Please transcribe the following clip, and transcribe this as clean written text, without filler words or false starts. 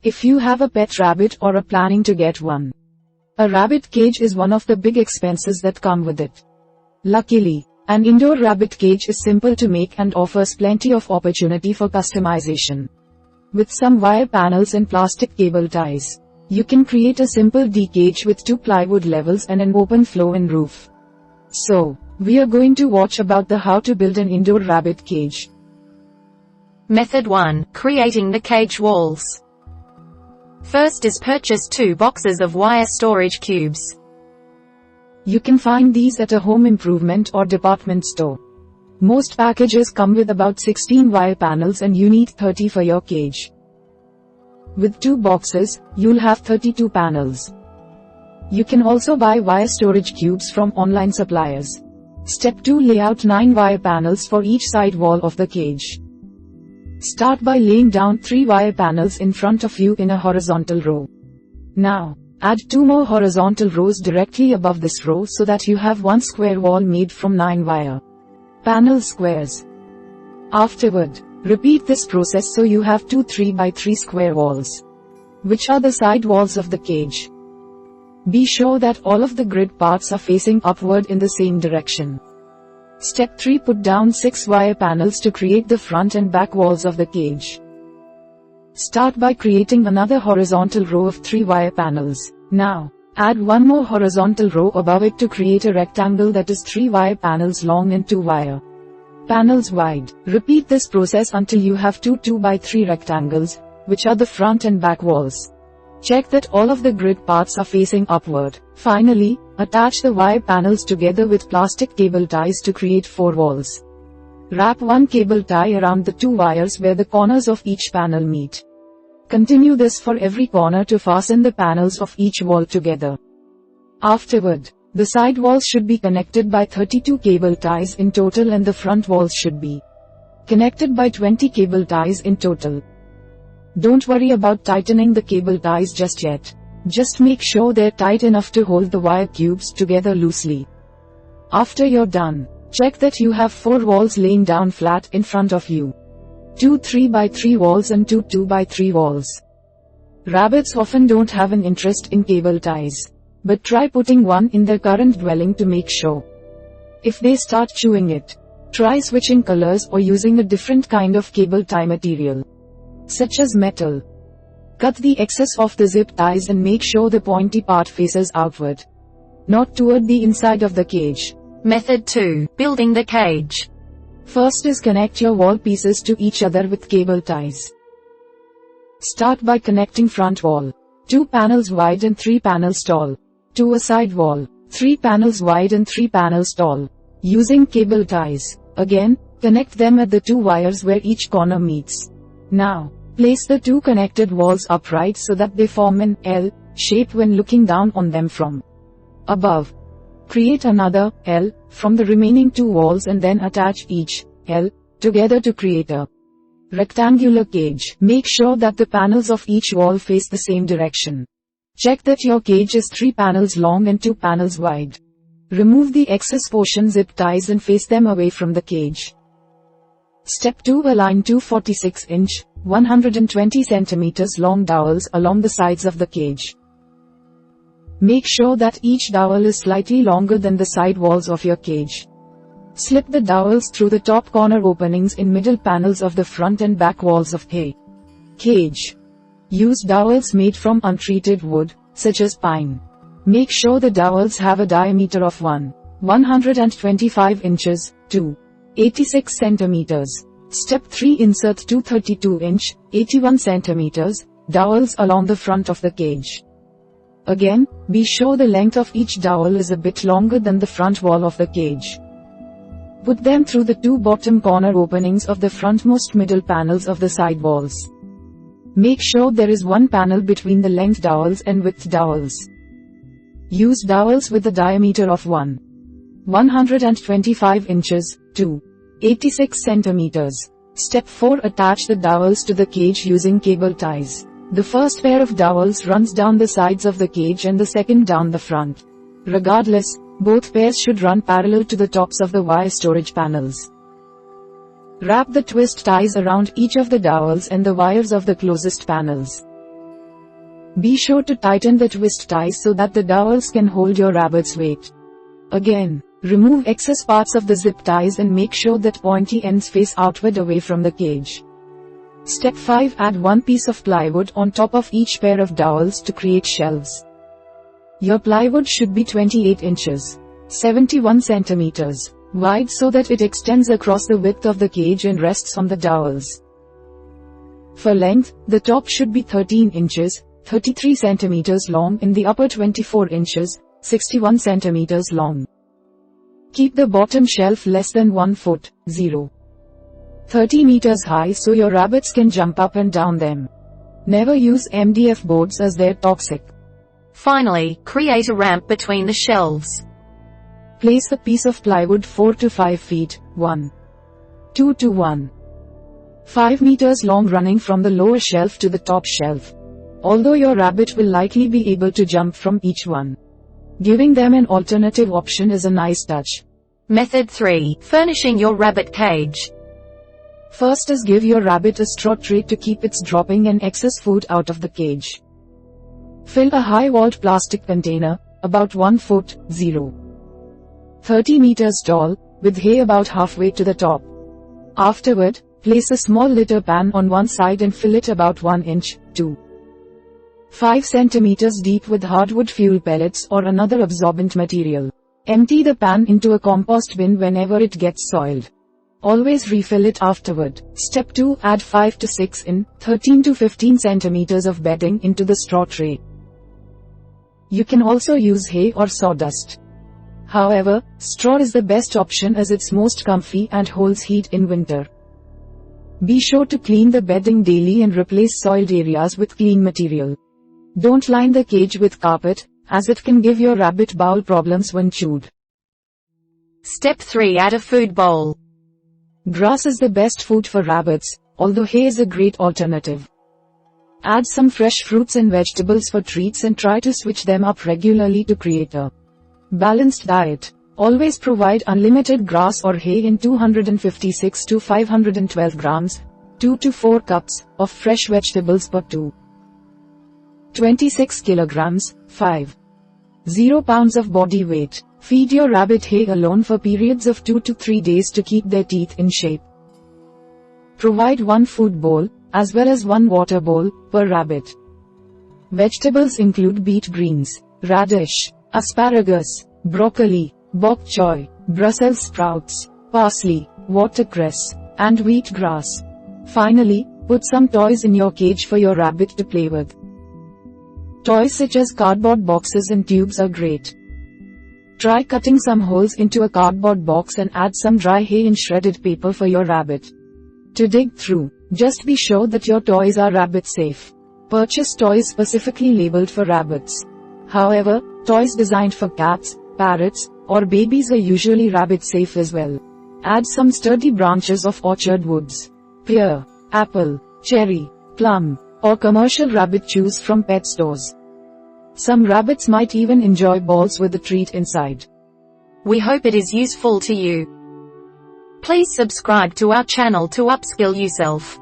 If you have a pet rabbit or are planning to get one, a rabbit cage is one of the big expenses that come with it. Luckily, an indoor rabbit cage is simple to make and offers plenty of opportunity for customization. With some wire panels and plastic cable ties, you can create a simple D-cage with 2 plywood levels and an open floor and roof. So, we are going to watch about the how to build an indoor rabbit cage. Method 1. Creating the cage walls. First is purchase 2 boxes of wire storage cubes. You can find these at a home improvement or department store. Most packages come with about 16 wire panels and you need 30 for your cage. With 2 boxes, you'll have 32 panels. You can also buy wire storage cubes from online suppliers. Step 2. Lay out 9 wire panels for each side wall of the cage. Start by laying down 3 wire panels in front of you in a horizontal row. Now, add 2 more horizontal rows directly above this row so that you have one square wall made from 9 wire panel squares. Afterward, repeat this process so you have 2 3x3 square walls, which are the side walls of the cage. Be sure that all of the grid parts are facing upward in the same direction. Step 3. Put down 6 wire panels to create the front and back walls of the cage. Start by creating another horizontal row of 3 wire panels. Now, add 1 more horizontal row above it to create a rectangle that is 3 wire panels long and 2 wire panels wide. Repeat this process until you have 2 2x3 rectangles, which are the front and back walls. Check that all of the grid parts are facing upward. Finally, attach the wire panels together with plastic cable ties to create 4 walls. Wrap 1 cable tie around the 2 wires where the corners of each panel meet. Continue this for every corner to fasten the panels of each wall together. Afterward, the side walls should be connected by 32 cable ties in total and the front walls should be connected by 20 cable ties in total. Don't worry about tightening the cable ties just yet. Just make sure they're tight enough to hold the wire cubes together loosely. After you're done, check that you have 4 walls laying down flat in front of you. 2 3x3 walls and 2 2x3 walls. Rabbits often don't have an interest in cable ties, but try putting one in their current dwelling to make sure. If they start chewing it, try switching colors or using a different kind of cable tie material, such as metal. Cut the excess off the zip ties and make sure the pointy part faces outward, not toward the inside of the cage. Method 2. Building the cage. First is connect your wall pieces to each other with cable ties. Start by connecting front wall, 2 panels wide and 3 panels tall, to a side wall, 3 panels wide and 3 panels tall, using cable ties. Again, connect them at the 2 wires where each corner meets. Now, place the 2 connected walls upright so that they form an L shape when looking down on them from above. Create another L from the remaining 2 walls and then attach each L together to create a rectangular cage. Make sure that the panels of each wall face the same direction. Check that your cage is 3 panels long and 2 panels wide. Remove the excess portion zip ties and face them away from the cage. Step 2. Align 2 46-inch, 120 cm long dowels along the sides of the cage. Make sure that each dowel is slightly longer than the side walls of your cage. Slip the dowels through the top corner openings in middle panels of the front and back walls of the cage. Use dowels made from untreated wood, such as pine. Make sure the dowels have a diameter of 125 inches, 86 centimeters. Step 3. Insert 2 32-inch, 81 centimeters, dowels along the front of the cage. Again, be sure the length of each dowel is a bit longer than the front wall of the cage. Put them through the 2 bottom corner openings of the frontmost middle panels of the side walls. Make sure there is 1 panel between the length dowels and width dowels. Use dowels with a diameter of 125 inches, 86 centimeters. Step 4. Attach the dowels to the cage using cable ties. The first pair of dowels runs down the sides of the cage and the second down the front. Regardless, both pairs should run parallel to the tops of the wire storage panels. Wrap the twist ties around each of the dowels and the wires of the closest panels. Be sure to tighten the twist ties so that the dowels can hold your rabbit's weight. Again, remove excess parts of the zip ties and make sure that pointy ends face outward away from the cage. Step 5. Add one piece of plywood on top of each pair of dowels to create shelves. Your plywood should be 28 inches, 71 centimeters, wide so that it extends across the width of the cage and rests on the dowels. For length, the top should be 13 inches, 33 centimeters long and the upper 24 inches, 61 centimeters long. Keep the bottom shelf less than 1 foot, 30 meters high so your rabbits can jump up and down them. Never use MDF boards as they're toxic. Finally, create a ramp between the shelves. Place a piece of plywood 4 to 5 feet, 2 to 5 meters long running from the lower shelf to the top shelf. Although your rabbit will likely be able to jump from each one. Giving them an alternative option is a nice touch. Method 3. Furnishing your rabbit cage. First is give your rabbit a straw tray to keep its dropping and excess food out of the cage. Fill a high-walled plastic container, about 1 foot, 30 meters tall, with hay about halfway to the top. Afterward, place a small litter pan on one side and fill it about 1 inch, 5 centimeters deep with hardwood fuel pellets or another absorbent material. Empty the pan into a compost bin whenever it gets soiled. Always refill it afterward. Step 2. Add 5 to 6 in, 13 to 15 centimeters of bedding into the straw tray. You can also use hay or sawdust. However, straw is the best option as it's most comfy and holds heat in winter. Be sure to clean the bedding daily and replace soiled areas with clean material. Don't line the cage with carpet, as it can give your rabbit bowel problems when chewed. Step 3. Add a food bowl. Grass is the best food for rabbits, although hay is a great alternative. Add some fresh fruits and vegetables for treats and try to switch them up regularly to create a balanced diet. Always provide unlimited grass or hay in 256 to 512 grams, 2 to 4 cups, of fresh vegetables per 26 kilograms, 50 pounds of body weight. Feed your rabbit hay alone for periods of 2 to 3 days to keep their teeth in shape. Provide one food bowl, as well as one water bowl, per rabbit. Vegetables include beet greens, radish, asparagus, broccoli, bok choy, Brussels sprouts, parsley, watercress, and wheatgrass. Finally, put some toys in your cage for your rabbit to play with. Toys such as cardboard boxes and tubes are great. Try cutting some holes into a cardboard box and add some dry hay and shredded paper for your rabbit to dig through. Just be sure that your toys are rabbit safe. Purchase toys specifically labeled for rabbits. However, toys designed for cats, parrots, or babies are usually rabbit safe as well. Add some sturdy branches of orchard woods, pear, apple, cherry, plum, or commercial rabbit chews from pet stores. Some rabbits might even enjoy balls with a treat inside. We hope it is useful to you. Please subscribe to our channel to upskill yourself.